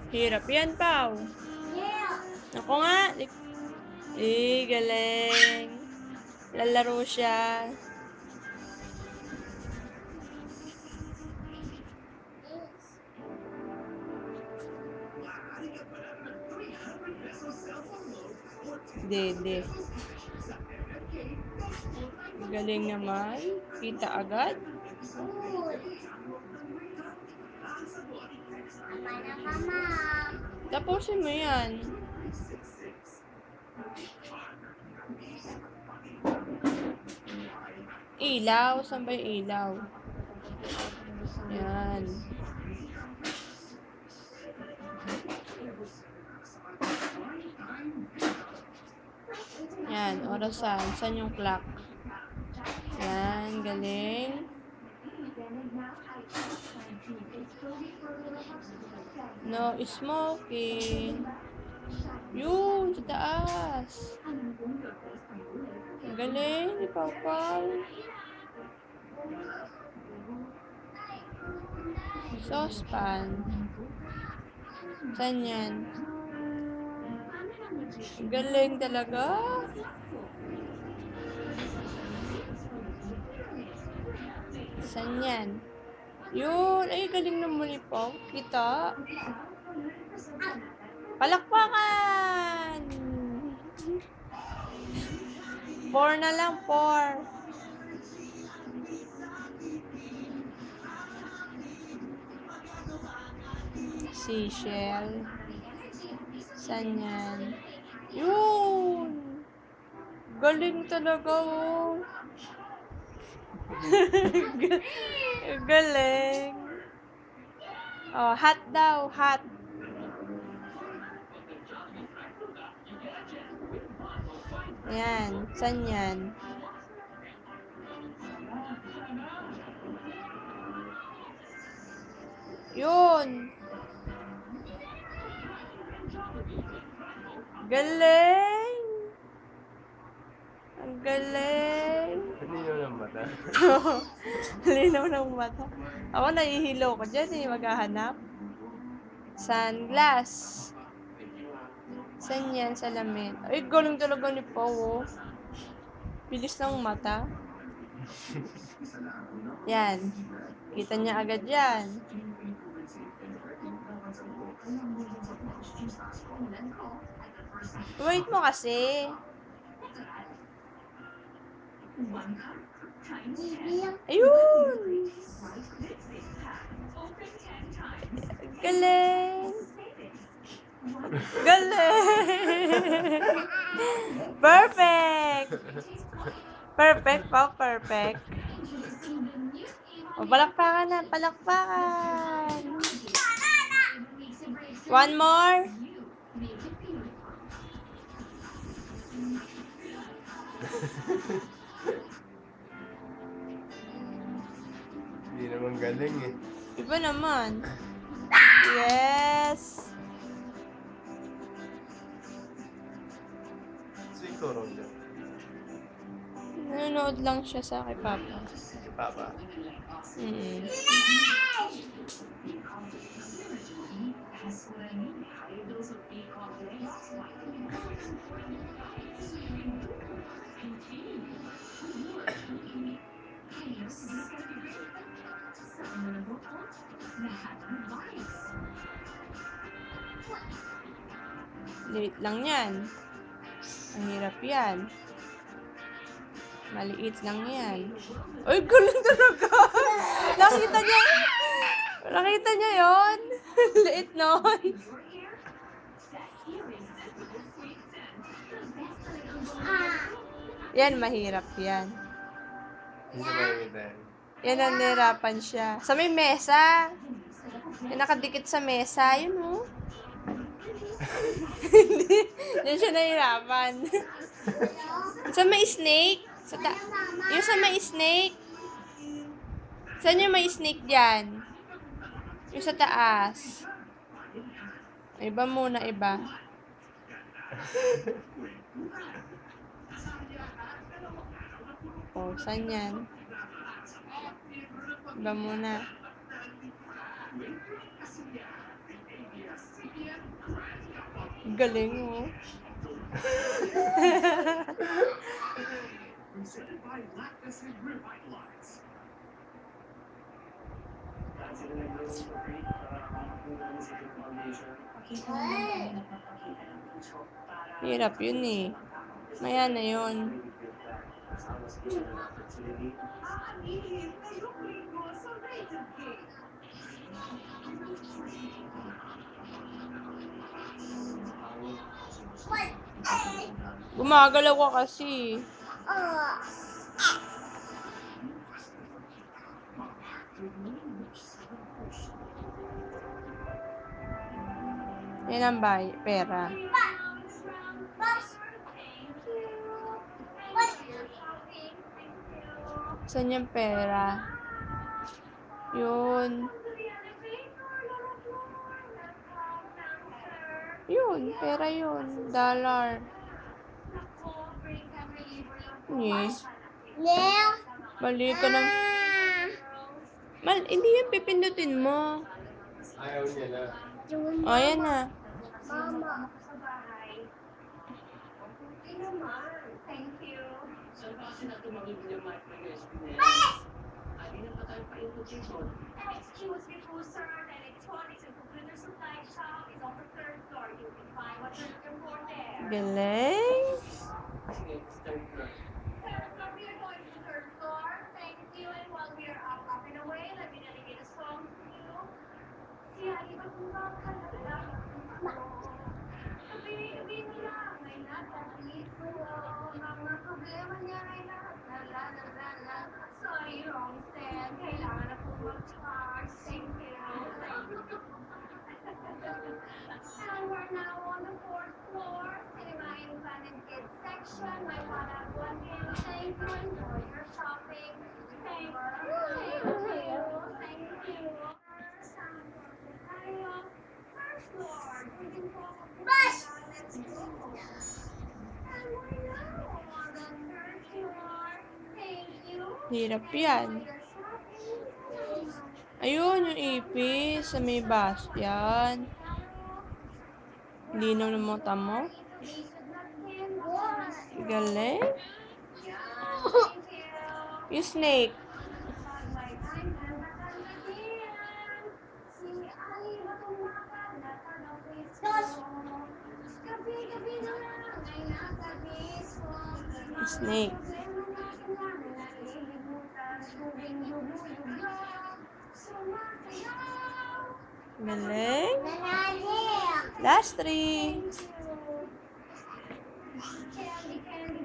Hirap yan, Pao. Ako nga. Galing. Lalaro siya. Dede. Galing naman. Kita agad. Tapusin mo yan. Ilaw. Saan ba yung ilaw? Yan. Yan. Orasan. Saan yung clock? Yan. Galing. No smoking. Yun. Sa taas. Galing. Ni Pau-Pau. Saucepan. Saan yan? Galing talaga. Saan yan? Yun. Ay, galing naman ni Pau. Kita. Palakpakan! 4 na lang, 4. Seashell. Saan yan? Yun! Galing talaga, oh. Galing. Oh, hat daw, hat. Yan. Saan yan? Yun. Galing. Ang galing. Linaw ng mata. Linaw ng mata. Ako nahihilo ko dyan eh. Maghahanap. Sunglass. Saan yan? Salamin. Ay, galing talaga ni Pau, oh. Bilis ng mata. Yan. Kita niya agad yan. Wait mo kasi. Ayun! Galing! Galing! Perfect! Perfect po, perfect. O, palakpakan na, palakpakan! One more? Hindi naman galing eh. Iba naman. Yes! Siko raw siya. Nanonood lang siya sa kay Papa. Si Papa. Liit lang yan. Ang hirap yan. Maliit lang yan. Ay, galing talaga! Nakita niya? Nakita niya yun? Liit nun. Yan, mahirap yan. Hindi ko makikita yan. Yan ang nahirapan siya. Sa may mesa. Yan nakadikit sa mesa. Yun, oh. Hindi siya nahirapan. Sa may snake. Yung sa may snake. Saan yung may snake dyan? Yung sa taas. Iba muna, iba. Oh, saan yan? Iba muna. Galing, oh. Hirap yun eh. Maya na yun. Gumagalaw ka kasi. Yan ang pera. Saan yung pera? Yun. Yun, pera yun. Dollar. Yes. Balik ka ng... Hindi yan pipindutin mo. Ayaw niya na. O, yan na. Mama. Excuse me po, sir. Electronics and computer supply shop is on the third floor. You can find what you're looking for there. Galing. Third floor, we are going to the third floor. Thank you. And while we are up and away, let me dedicate a song to you. Siya, iba kong makakalala. Gabi-gabi mo lang ay natapiso. Mga problema niya ay nakalalala. Sorry, wrong step. Kailangan na po mag-charge. Thank you. And we're now on the fourth floor. Cinema and Fun and Kids section. My one-on-one game. Thank you. Enjoy your shopping. Thank you. Thank you. First floor. Moving forward. Let's go. And we're now on the third floor. Thank you. Hirap yan. Ayun, yung ipis sa may Bastian. Hindi na namuta mo. Galing. Yung snake. Snake. Galing. Last three. Candy, candy,